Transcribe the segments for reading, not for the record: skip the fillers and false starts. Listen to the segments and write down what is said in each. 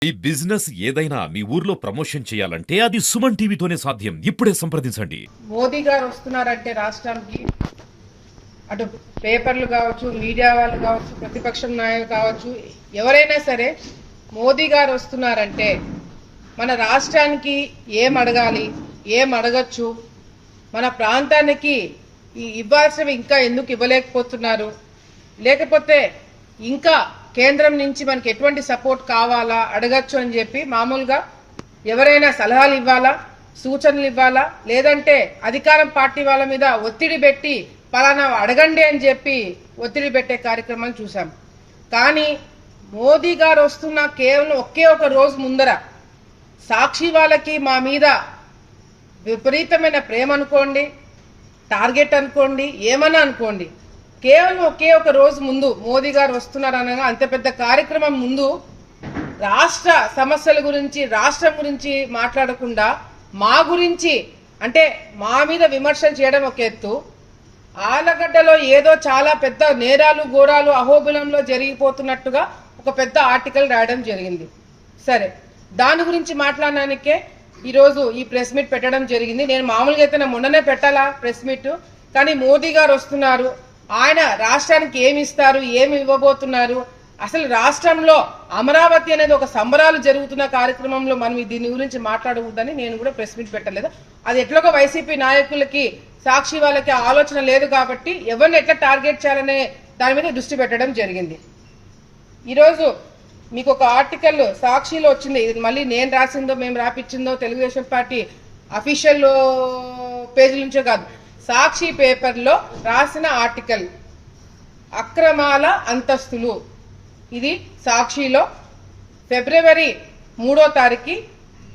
ఈ బిజినెస్ ఏదైనా మీ ఊర్లో ప్రమోషన్ చేయాలంటే అది సుమన్ టీవీతోనే సాధ్యం. ఇప్పుడే సంప్రదించండి. మోదీ గారు వస్తున్నారంటే రాష్ట్రానికి అటు పేపర్లు కావచ్చు, మీడియా వాళ్ళు కావచ్చు, ప్రతిపక్షం నాయకులు కావచ్చు, ఎవరైనా సరే మోదీ గారు వస్తున్నారంటే మన రాష్ట్రానికి ఏం అడగాలి, ఏం అడగచ్చు, మన ప్రాంతానికి ఇవ్వాల్సినవి ఇంకా ఎందుకు ఇవ్వలేకపోతున్నారు, లేకపోతే ఇంకా కేంద్రం నుంచి మనకి ఎటువంటి సపోర్ట్ కావాలా అడగచ్చు అని చెప్పి మామూలుగా ఎవరైనా సలహాలు ఇవ్వాలా, సూచనలు ఇవ్వాలా, లేదంటే అధికారం పార్టీ వాళ్ళ మీద ఒత్తిడి పెట్టి పలానా అడగండి అని చెప్పి ఒత్తిడి పెట్టే కార్యక్రమాలు చూసాం. కానీ మోదీ గారు వస్తున్న కేవలం ఒకే ఒక రోజు ముందర సాక్షి వాళ్ళకి మా మీద విపరీతమైన ప్రేమ అనుకోండి, టార్గెట్ అనుకోండి, ఏమన్నా అనుకోండి, కేవలం ఒకే ఒక రోజు ముందు మోదీ గారు వస్తున్నారనగా అంత పెద్ద కార్యక్రమం ముందు రాష్ట్ర సమస్యల గురించి, రాష్ట్రం గురించి మాట్లాడకుండా మా గురించి అంటే మా మీద విమర్శలు చేయడం ఒక ఎత్తు, ఆలగడ్డలో ఏదో చాలా పెద్ద నేరాలు ఘోరాలు అహోబిలంలో జరిగిపోతున్నట్టుగా ఒక పెద్ద ఆర్టికల్ రాయడం జరిగింది. సరే, దాని గురించి మాట్లాడడానికే ఈరోజు ఈ ప్రెస్ మీట్ పెట్టడం జరిగింది. నేను మామూలుగా అయితే మొన్ననే పెట్టాలా ప్రెస్ మీట్, కానీ మోదీ గారు వస్తున్నారు, ఆయన రాష్ట్రానికి ఏమి ఇస్తారు, ఏమి ఇవ్వబోతున్నారు, అసలు రాష్ట్రంలో అమరావతి అనేది ఒక సంబరాలు జరుగుతున్న కార్యక్రమంలో మనం దీని గురించి మాట్లాడకూడదని నేను కూడా ప్రెస్ మీట్ పెట్టలేదు. అది ఎట్లాగో వైసీపీ నాయకులకి, సాక్షి వాళ్ళకి ఆలోచన లేదు కాబట్టి ఎవరిని ఎట్లా టార్గెట్ చేయాలనే దాని మీద దృష్టి పెట్టడం జరిగింది. ఈరోజు మీకు ఒక ఆర్టికల్ సాక్షిలో వచ్చింది. ఇది మళ్ళీ నేను రాసిందో మేము రాపిచ్చిందో తెలుగుదేశం పార్టీ అఫీషియల్ పేజీ నుంచో కాదు, సాక్షి పేపర్లో రాసిన ఆర్టికల్ అక్రమాల అంతస్తులు. ఇది సాక్షిలో ఫిబ్రవరి 3వ తారీఖు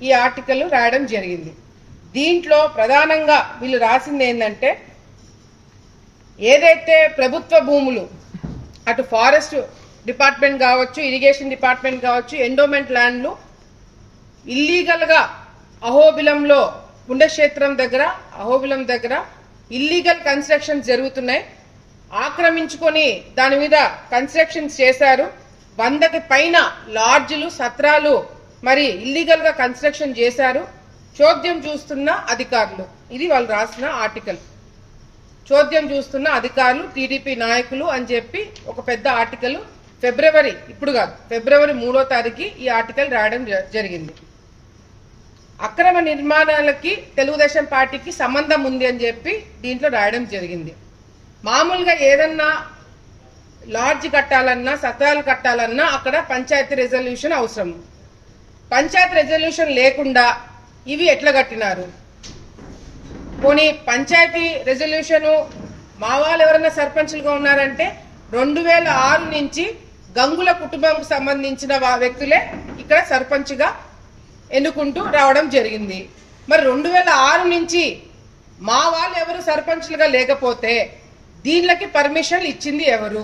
ఈ ఆర్టికల్ రాయడం జరిగింది. దీంట్లో ప్రధానంగా వీళ్ళు రాసింది ఏంటంటే, ఏదైతే ప్రభుత్వ భూములు అటు ఫారెస్ట్ డిపార్ట్మెంట్ కావచ్చు, ఇరిగేషన్ డిపార్ట్మెంట్ కావచ్చు, ఎండోమెంట్ ల్యాండ్లు ఇల్లీగల్గా అహోబిలంలో పుణ్యక్షేత్రం దగ్గర, అహోబిలం దగ్గర ఇల్లీగల్ కన్స్ట్రక్షన్స్ జరుగుతున్నాయి, ఆక్రమించుకొని దాని మీద కన్స్ట్రక్షన్స్ చేశారు, 100కి పైన లాడ్జ్లు, సత్రాలు మరి ఇల్లీగల్ గా కన్స్ట్రక్షన్ చేశారు, చోద్యం చూస్తున్న అధికారులు. ఇది వాళ్ళు రాసిన ఆర్టికల్. చోద్యం చూస్తున్న అధికారులు, టీడీపీ నాయకులు అని చెప్పి ఒక పెద్ద ఆర్టికల్ ఫిబ్రవరి, ఇప్పుడు కాదు ఫిబ్రవరి 3వ తారీఖు ఈ ఆర్టికల్ రాయడం జరిగింది. అక్రమ నిర్మాణాలకి తెలుగుదేశం పార్టీకి సంబంధం ఉంది అని చెప్పి దీంట్లో రాయడం జరిగింది. మామూలుగా ఏదన్నా లాడ్జ్ కట్టాలన్నా, సత్రాలు కట్టాలన్నా అక్కడ పంచాయతీ రెజల్యూషన్ అవసరం. పంచాయతీ రెజల్యూషన్ లేకుండా ఇవి ఎట్లా కట్టినారు? పోనీ పంచాయతీ రెజల్యూషను మా వాళ్ళు ఎవరైనా సర్పంచులుగా ఉన్నారంటే 2006 నుంచి గంగుల కుటుంబంకు సంబంధించిన వ్యక్తులే ఇక్కడ సర్పంచ్గా ఎన్నుకుంటూ రావడం జరిగింది. మరి 2006 నుంచి మా వాళ్ళు ఎవరు సర్పంచ్లుగా లేకపోతే దీనికి పర్మిషన్ ఇచ్చింది ఎవరు?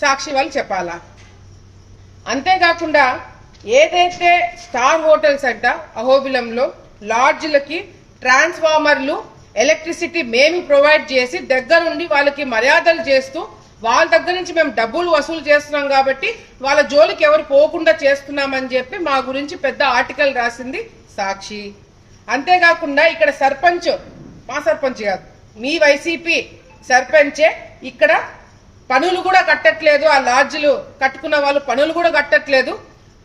సాక్షి వాళ్ళు చెప్పాలా. అంతేకాకుండా ఏదైతే స్టార్ హోటల్స్ అంట అహోబిలంలో లాడ్జ్లకి ట్రాన్స్ఫార్మర్లు, ఎలక్ట్రిసిటీ మేము ప్రొవైడ్ చేసి దగ్గరుండి వాళ్ళకి మర్యాదలు చేస్తూ వాళ్ళ దగ్గర నుంచి మేము డబ్బులు వసూలు చేస్తున్నాం కాబట్టి వాళ్ళ జోలికి ఎవరు పోకుండా చేస్తున్నామని చెప్పి మా గురించి పెద్ద ఆర్టికల్ రాసింది సాక్షి. అంతేకాకుండా ఇక్కడ సర్పంచ్, మా సర్పంచ్ కాదు, మీ వైసీపీ సర్పంచే ఇక్కడ పనులు కూడా కట్టట్లేదు, ఆ లాడ్జ్లు కట్టుకున్న వాళ్ళు పనులు కూడా కట్టట్లేదు,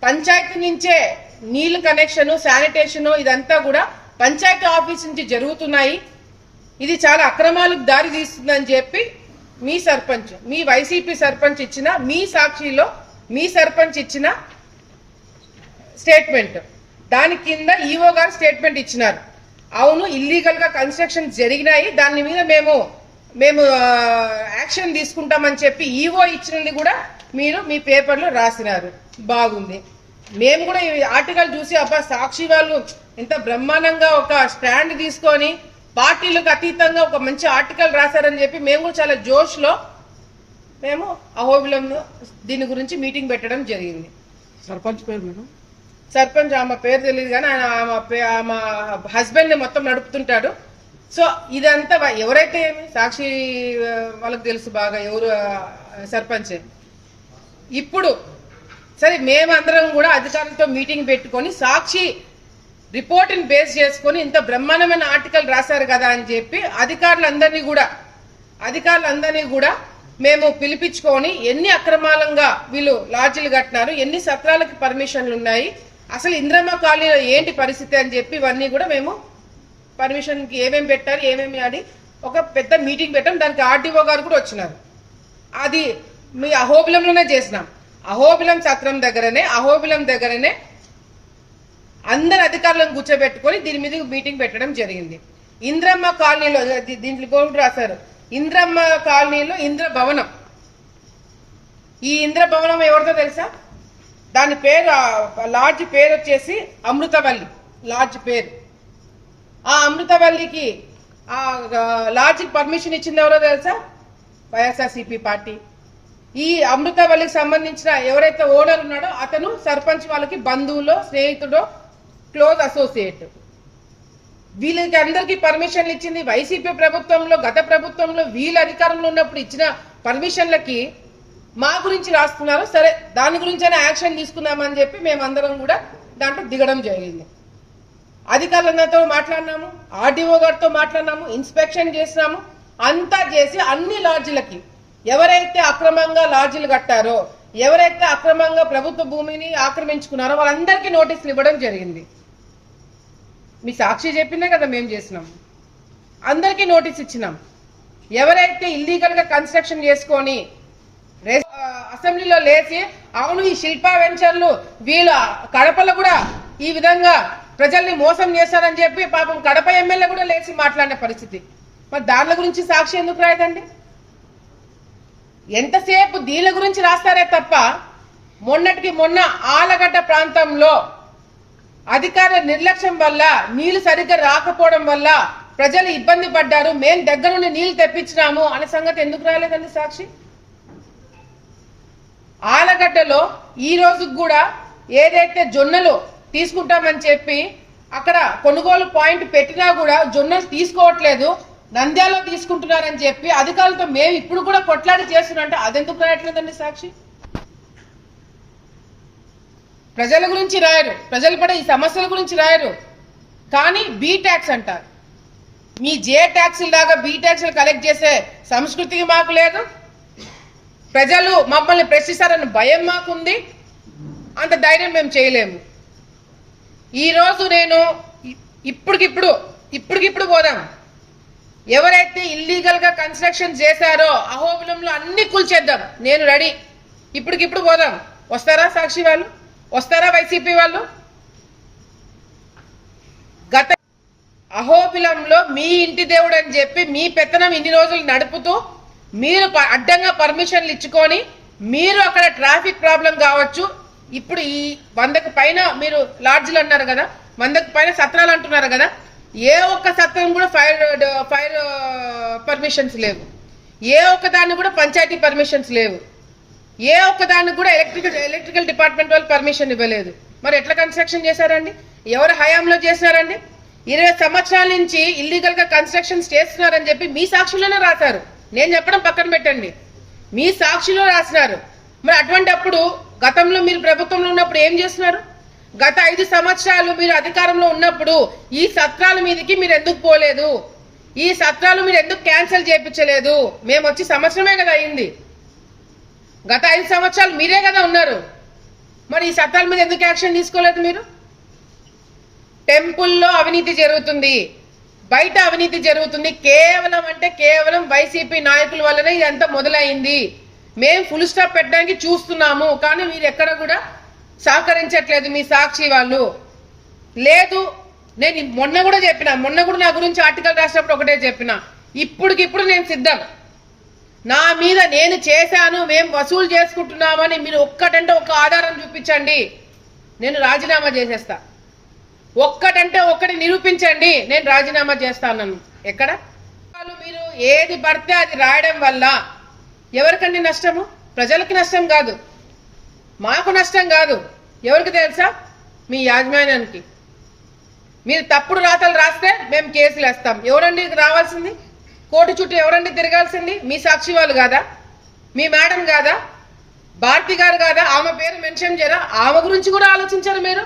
పంచాయతీ నుంచే నీళ్లు కనెక్షన్, శానిటేషన్ ఇదంతా కూడా పంచాయతీ ఆఫీస్ నుంచి జరుగుతున్నాయి, ఇది చాలా అక్రమాలకు దారి తీస్తుందని చెప్పి మీ సర్పంచ్, మీ వైసీపీ సర్పంచ్ ఇచ్చిన, మీ సాక్షిలో మీ సర్పంచ్ ఇచ్చిన స్టేట్మెంట్, దాని కింద ఈఓ గారు స్టేట్మెంట్ ఇచ్చినారు. అవును, ఇల్లీగల్ గా కన్స్ట్రక్షన్ జరిగినాయి, దాని మీద మేము యాక్షన్ తీసుకుంటామని చెప్పి ఈఓ ఇచ్చినది కూడా మీరు మీ పేపర్లో రాసినారు. బాగుంది. మేము కూడా ఈ ఆర్టికల్ చూసి అబ్బా సాక్షి వాళ్ళు ఎంత బ్రహ్మాండంగా ఒక స్టాండ్ తీసుకొని పార్టీలకు అతీతంగా ఒక మంచి ఆర్టికల్ రాశారని చెప్పి మేము కూడా చాలా జోష్లో మేము అహోబిలంలో దీని గురించి మీటింగ్ పెట్టడం జరిగింది. సర్పంచ్ పేరు మేడం? సర్పంచ్ ఆమె పేరు తెలియదు కానీ ఆమె హస్బెండ్ ని మొత్తం నడుపుతుంటాడు. సో ఇదంతా ఎవరైతే ఏమి సాక్షి వాళ్ళకి తెలుసు బాగా ఎవరు సర్పంచ్. ఇప్పుడు సరే మేమందరం కూడా అధికారులతో మీటింగ్ పెట్టుకొని సాక్షి రిపోర్ట్ని బేస్ చేసుకొని ఇంత బ్రహ్మాండమైన ఆర్టికల్ రాశారు కదా అని చెప్పి అధికారులందరినీ కూడా మేము పిలిపించుకొని ఎన్ని అక్రమాలంగా వీళ్ళు లాడ్జీలు కట్టినారు, ఎన్ని సత్రాలకి పర్మిషన్లు ఉన్నాయి, అసలు ఇంద్రమ్మ కాలనీలో ఏంటి పరిస్థితి అని చెప్పి ఇవన్నీ కూడా మేము పర్మిషన్కి ఏమేమి పెట్టారు ఏమేమి అని ఒక పెద్ద మీటింగ్ పెట్టాం. దానికి ఆర్డీఓ గారు కూడా వచ్చినారు. అది మీ అహోబిలంలోనే చేసినాం. అహోబిలం సత్రం దగ్గరనే అందరు అధికారులను కూర్చోబెట్టుకొని దీని మీద మీటింగ్ పెట్టడం జరిగింది. ఇంద్రమ్మ కాలనీలో దీంట్లో కూడా రాశారు, ఇంద్రమ్మ కాలనీలో ఇంద్ర భవనం. ఈ ఇంద్ర భవనం ఎవరితో తెలుసా? దాని పేరు లాడ్జ్ పేరు వచ్చేసి అమృతవల్లి లాడ్జ్ పేరు. ఆ అమృతవల్లికి ఆ లాడ్జ్కి పర్మిషన్ ఇచ్చింది ఎవరో తెలుసా? వైఎస్ఆర్సీపీ పార్టీ. ఈ అమృతవల్లికి సంబంధించిన ఎవరైతే ఓనర్ ఉన్నాడో అతను సర్పంచ్ వాళ్ళకి బంధువులో స్నేహితుడో క్లోజ్ అసోసియేట్. వీళ్ళకి అందరికీ పర్మిషన్లు ఇచ్చింది వైసీపీ ప్రభుత్వంలో. గత ప్రభుత్వంలో వీళ్ళ అధికారంలో ఉన్నప్పుడు ఇచ్చిన పర్మిషన్లకి మా గురించి రాస్తున్నారు. సరే దాని గురించైనా యాక్షన్ తీసుకుందామని చెప్పి మేమందరం కూడా దాంట్లో దిగడం జరిగింది. అధికారులతో మాట్లాడినాము, ఆర్డీఓ గారితో మాట్లాడినాము, ఇన్స్పెక్షన్ చేసినాము. అంతా చేసి అన్ని లాడ్జీలకి ఎవరైతే అక్రమంగా లాడ్జీలు కట్టారో, ఎవరైతే అక్రమంగా ప్రభుత్వ భూమిని ఆక్రమించుకున్నారో వాళ్ళందరికీ నోటీసులు ఇవ్వడం జరిగింది. మీ సాక్షి చెప్పిందే కదా మేము చేసినాం. అందరికీ నోటీస్ ఇచ్చినాం. ఎవరైతే ఇల్లీగల్ గా కన్స్ట్రక్షన్ చేసుకొని అసెంబ్లీలో లేచి అవును ఈ శిల్పా వెంచర్లు వీళ్ళు కడపలో కూడా ఈ విధంగా ప్రజల్ని మోసం చేశారని చెప్పి పాపం కడప ఎమ్మెల్యే కూడా లేచి మాట్లాడిన పరిస్థితి. మరి దాని గురించి సాక్షి ఎందుకు రాయదండి? ఎంతసేపు దీని గురించి రాస్తారే తప్ప మొన్నటికి మొన్న ఆలగడ్డ ప్రాంతంలో అధికారుల నిర్లక్ష్యం వల్ల నీళ్లు సరిగ్గా రాకపోవడం వల్ల ప్రజలు ఇబ్బంది పడ్డారు, మేం దగ్గర నుండి నీళ్లు తెప్పించినాము అనే సంగతి ఎందుకు రాలేదండి సాక్షి? ఆలగడ్డలో ఈ రోజు కూడా ఏదైతే జొన్నలు తీసుకుంటామని చెప్పి అక్కడ కొనుగోలు పాయింట్ పెట్టినా కూడా జొన్నలు తీసుకోవట్లేదు, నంద్యాలలో తీసుకుంటున్నారని చెప్పి అధికారులతో మేము ఇప్పుడు కూడా కొట్లాడి చేస్తున్నట్టు అదెందుకు రాయట్లేదండి సాక్షి? ప్రజల గురించి రాయరు, ప్రజలు పడే ఈ సమస్యల గురించి రాయరు. కానీ బీ ట్యాక్స్ అంటారు. మీ జే ట్యాక్స్ లాగా బీ ట్యాక్స్లు కలెక్ట్ చేసే సంస్కృతికి మాకు లేదు. ప్రజలు మమ్మల్ని ప్రశ్నిస్తారని భయం మాకుంది. అంత ధైర్యం మేము చేయలేము. ఈరోజు నేను ఇప్పటికిప్పుడు పోదాం. ఎవరైతే ఇల్లీగల్ గా కన్స్ట్రక్షన్ చేశారో అహోబిలంలో అన్ని కూల్చేద్దాం. నేను రెడీ. ఇప్పటికిప్పుడు పోదాం. వస్తారా సాక్షి వాళ్ళు? వస్తారా వైసీపీ వాళ్ళు? గత అహోబిలంలో మీ ఇంటి దేవుడు అని చెప్పి మీ పెత్తనం ఇన్ని రోజులు నడుపుతూ మీరు అడ్డంగా పర్మిషన్లు ఇచ్చుకొని మీరు అక్కడ ట్రాఫిక్ ప్రాబ్లం కావచ్చు. ఇప్పుడు ఈ 100కు పైన మీరు లాడ్జీలు అన్నారు కదా, 100కు పైన సత్రాలు అంటున్నారు కదా, ఏ ఒక్క సత్రం కూడా ఫైర్ పర్మిషన్స్ లేవు. ఏ ఒక్క దాన్ని కూడా పంచాయతీ పర్మిషన్స్ లేవు. ఏ ఒక్క దానికి కూడా ఎలక్ట్రికల్ డిపార్ట్మెంట్ వాళ్ళు పర్మిషన్ ఇవ్వలేదు. మరి ఎట్లా కన్స్ట్రక్షన్ చేశారండి? ఎవరు హయాంలో చేసినారండి? 20 సంవత్సరాల నుంచి ఇల్లీగల్ గా కన్స్ట్రక్షన్స్ చేస్తున్నారని చెప్పి మీ సాక్షిలోనే రాశారు. నేను చెప్పడం పక్కన పెట్టండి, మీ సాక్షిలో రాసినారు. మరి అటువంటిప్పుడు గతంలో మీరు ప్రభుత్వంలో ఉన్నప్పుడు ఏం చేస్తున్నారు? గత 5 సంవత్సరాలు మీరు అధికారంలో ఉన్నప్పుడు ఈ సత్రాల మీదకి మీరు ఎందుకు పోలేదు? ఈ సత్రాలు మీరు ఎందుకు క్యాన్సిల్ చేయించలేదు? మేము వచ్చి సంవత్సరమే కదా అయింది. గత 5 సంవత్సరాలు మీరే కదా ఉన్నారు. మరి ఈ సత్రాల మీద ఎందుకు యాక్షన్ తీసుకోలేదు మీరు? టెంపుల్లో అవినీతి జరుగుతుంది, బయట అవినీతి జరుగుతుంది. కేవలం వైసీపీ నాయకుల వల్లనే ఇదంతా మొదలైంది. మేము ఫుల్ స్టాప్ పెట్టడానికి చూస్తున్నాము, కానీ మీరు ఎక్కడ కూడా సహకరించట్లేదు మీ సాక్షి వాళ్ళు. లేదు, నేను మొన్న కూడా నా గురించి ఆర్టికల్ రాసినప్పుడు ఒకటే చెప్పిన, ఇప్పటికిప్పుడు నేను సిద్ధం. నా మీద నేను చేశాను, మేము వసూలు చేసుకుంటున్నామని మీరు ఒక్కటంటే ఒక ఆధారం చూపించండి, నేను రాజీనామా చేసేస్తా. ఒక్కటంటే ఒక్కటి నిరూపించండి, నేను రాజీనామా చేస్తాను. ఎక్కడ మీరు ఏది పడితే అది రాయడం వల్ల ఎవరికండి నష్టము? ప్రజలకి నష్టం కాదు, మాకు నష్టం కాదు. ఎవరికి తెలుసా? మీ యాజమాన్యానికి. మీరు తప్పుడు రాతలు రాస్తే మేము కేసులు వేస్తాం. ఎవరండి రావాల్సింది? కోర్టు చుట్టూ ఎవరండి తిరగాల్సింది? మీ సాక్షి వాళ్ళు కాదా? మీ మేడం కాదా? భారతి గారు కాదా, ఆమె పేరు మెన్షన్ చేయరా? ఆమె గురించి కూడా ఆలోచించారు మీరు.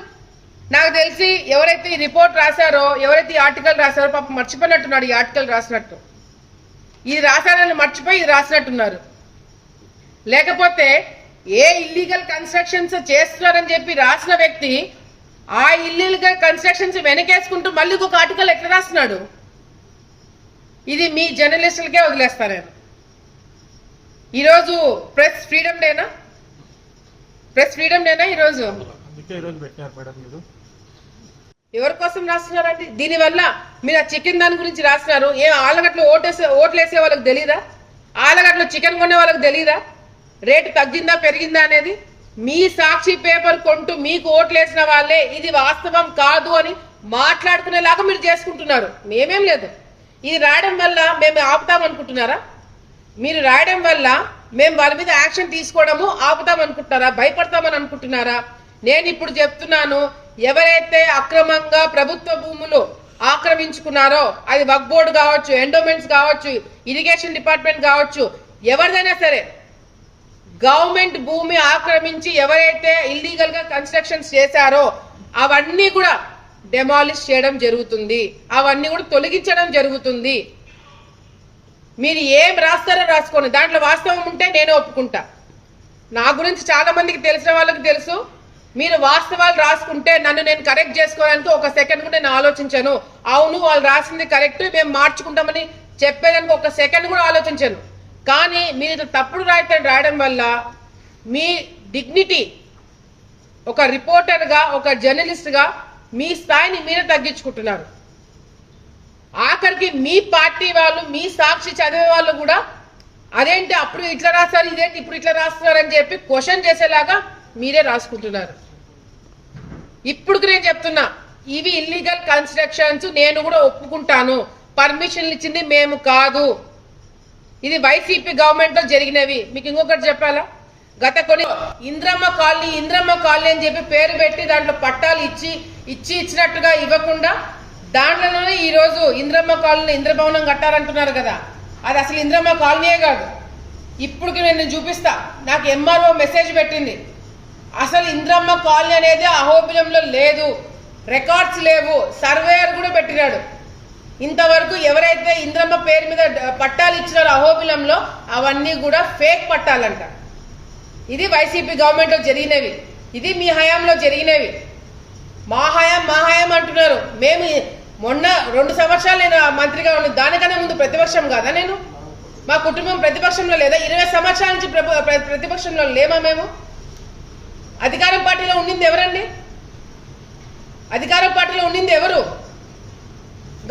నాకు తెలిసి ఎవరైతే ఈ రిపోర్ట్ రాశారో, ఎవరైతే ఈ ఆర్టికల్ రాశారో పాపం మర్చిపోయినట్టున్నాడు. ఈ ఆర్టికల్ రాసినట్టు, ఇది రాశారని మర్చిపోయి ఇది రాసినట్టున్నారు. లేకపోతే ఏ ఇల్లీగల్ కన్స్ట్రక్షన్స్ చేస్తున్నారని చెప్పి రాసిన వ్యక్తి ఆ ఇల్లీగల్ కన్స్ట్రక్షన్స్ వెనకేసుకుంటూ మళ్ళీ ఇంకొక ఆర్టికల్ ఎట్లా రాస్తున్నాడు? ఇది మీ జర్నలిస్టులకే వదిలేస్తా నేను. ఈరోజు ప్రెస్ ఫ్రీడమ్ డేనా? ప్రెస్ ఫ్రీడమ్ డేనా ఈరోజు? ఎవరి కోసం రాస్తున్నారండి? దీనివల్ల మీరు ఆ చికెన్ దాని గురించి రాస్తున్నారు. ఏ ఆలగట్లో ఓట్లు వేసే వాళ్ళకి తెలీదా? ఆలగట్లో చికెన్ కొనే వాళ్ళకి తెలీదా రేటు తగ్గిందా పెరిగిందా అనేది? మీ సాక్షి పేపర్ కొంటూ మీకు ఓట్లు వేసిన వాళ్ళే ఇది వాస్తవం కాదు అని మాట్లాడుకునేలాగా మీరు చేసుకుంటున్నారు. మేమేం లేదు. ఇది రాయడం వల్ల మేము ఆపుతాం అనుకుంటున్నారా? మీరు రాయడం వల్ల మేము వాళ్ళ మీద యాక్షన్ తీసుకోవడము ఆపుతాం అనుకుంటున్నారా? భయపడతామని అనుకుంటున్నారా? నేను ఇప్పుడు చెప్తున్నాను, ఎవరైతే అక్రమంగా ప్రభుత్వ భూములు ఆక్రమించుకున్నారో, అది వక్ఫ్ బోర్డు కావచ్చు, ఎండోమెంట్స్ కావచ్చు, ఇరిగేషన్ డిపార్ట్మెంట్ కావచ్చు, ఎవరిదైనా సరే గవర్నమెంట్ భూమి ఆక్రమించి ఎవరైతే ఇల్లీగల్ గా కన్స్ట్రక్షన్స్ చేశారో అవన్నీ కూడా డెమాలిష్ చేయడం జరుగుతుంది. అవన్నీ కూడా తొలగించడం జరుగుతుంది. మీరు ఏం రాస్తారో రాసుకోండి, దాంట్లో వాస్తవం ఉంటే నేను ఒప్పుకుంటా. నా గురించి చాలా మందికి తెలిసిన వాళ్ళకి తెలుసు. మీరు వాస్తవాలు రాసుకుంటే నన్ను నేను కరెక్ట్ చేసుకోవడానికి ఒక సెకండ్ కూడా నేను ఆలోచించాను. అవును వాళ్ళు రాసింది కరెక్ట్, మేము మార్చుకుంటామని చెప్పేదానికి ఒక సెకండ్ కూడా ఆలోచించాను. కానీ మీరు తప్పుడు రాయడం వల్ల మీ డిగ్నిటీ, ఒక రిపోర్టర్గా, ఒక జర్నలిస్ట్గా మీ స్థాయిని మీరే తగ్గించుకుంటున్నారు. ఆఖరికి మీ పార్టీ వాళ్ళు, మీ సాక్షి చదివే వాళ్ళు కూడా అదేంటి అప్పుడు ఇట్లా రాస్తారు, ఇదేంటి ఇప్పుడు ఇట్లా రాస్తున్నారు అని చెప్పి క్వశ్చన్ చేసేలాగా మీరే రాసుకుంటున్నారు. ఇప్పుడు నేను చెప్తున్నా, ఇవి ఇల్లీగల్ కన్స్ట్రక్షన్స్ నేను కూడా ఒప్పుకుంటాను. పర్మిషన్లు ఇచ్చింది మేము కాదు, ఇది వైసీపీ గవర్నమెంట్ లో జరిగినవి. మీకు ఇంకొకటి చెప్పాలా? గత కొన్ని ఇంద్రమ్మ కాలనీ అని చెప్పి పేరు పెట్టి దాంట్లో పట్టాలు ఇచ్చినట్టుగా ఇవ్వకుండా దాంట్లోనే ఈ రోజు ఇంద్రమ్మ కాలనీ ఇంద్రభవనం కట్టారంటున్నారు కదా, అది అసలు ఇంద్రమ్మ కాలనీయే కాదు. ఇప్పుడు నేను చూపిస్తా. నాకు ఎంఆర్ఓ మెసేజ్ పెట్టింది, అసలు ఇంద్రమ్మ కాలనీ అనేది అహోబిలంలో లేదు, రికార్డ్స్ లేవు, సర్వేయర్ కూడా పెట్టినాడు. ఇంతవరకు ఎవరైతే ఇంద్రమ్మ పేరు మీద పట్టాలు ఇచ్చినారో అహోబిలంలో అవన్నీ కూడా ఫేక్ పట్టాలంట. ఇది వైసీపీ గవర్నమెంట్ లో జరిగినవి, ఇది మీ హయాంలో జరిగినవి. మా హయాం అంటున్నారు. మేము మొన్న 2 సంవత్సరాలు నేను మంత్రిగా ఉన్నాను, దానికన్నా ముందు ప్రతిపక్షం కాదా నేను? మా కుటుంబం ప్రతిపక్షంలో లేదా? 20 సంవత్సరాల నుంచి ప్రతిపక్షంలో లేమా మేము? అధికారం పార్టీలో ఉండింది ఎవరండి? అధికారం పార్టీలో ఉండింది ఎవరు?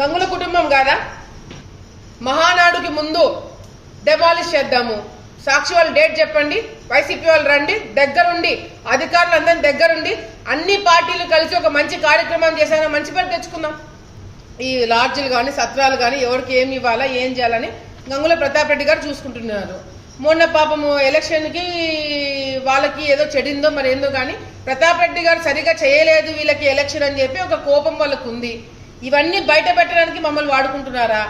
గంగుల కుటుంబం కాదా? మహానాడుకి ముందు డెమాలిష్ చేద్దాము, సాక్షి వాళ్ళు డేట్ చెప్పండి, వైసీపీ వాళ్ళు రండి, దగ్గరుండి అధికారులు అందరి దగ్గరుండి అన్ని పార్టీలు కలిసి ఒక మంచి కార్యక్రమం చేశాక మంచి పేరు తెచ్చుకుందాం. ఈ లాడ్జీలు కానీ సత్రాలు కానీ ఎవరికి ఏమి ఇవ్వాలా, ఏం చేయాలని గంగుల ప్రతాప్ రెడ్డి గారు చూసుకుంటున్నారు. మొన్న పాపము ఎలక్షన్కి వాళ్ళకి ఏదో చెడిందో మరి ఏందో కానీ ప్రతాప్ రెడ్డి గారు సరిగా చేయలేదు వీళ్ళకి ఎలక్షన్ అని చెప్పి ఒక కోపం వాళ్ళకు ఉంది. ఇవన్నీ బయట పెట్టడానికి మమ్మల్ని వాడుకుంటున్నారా?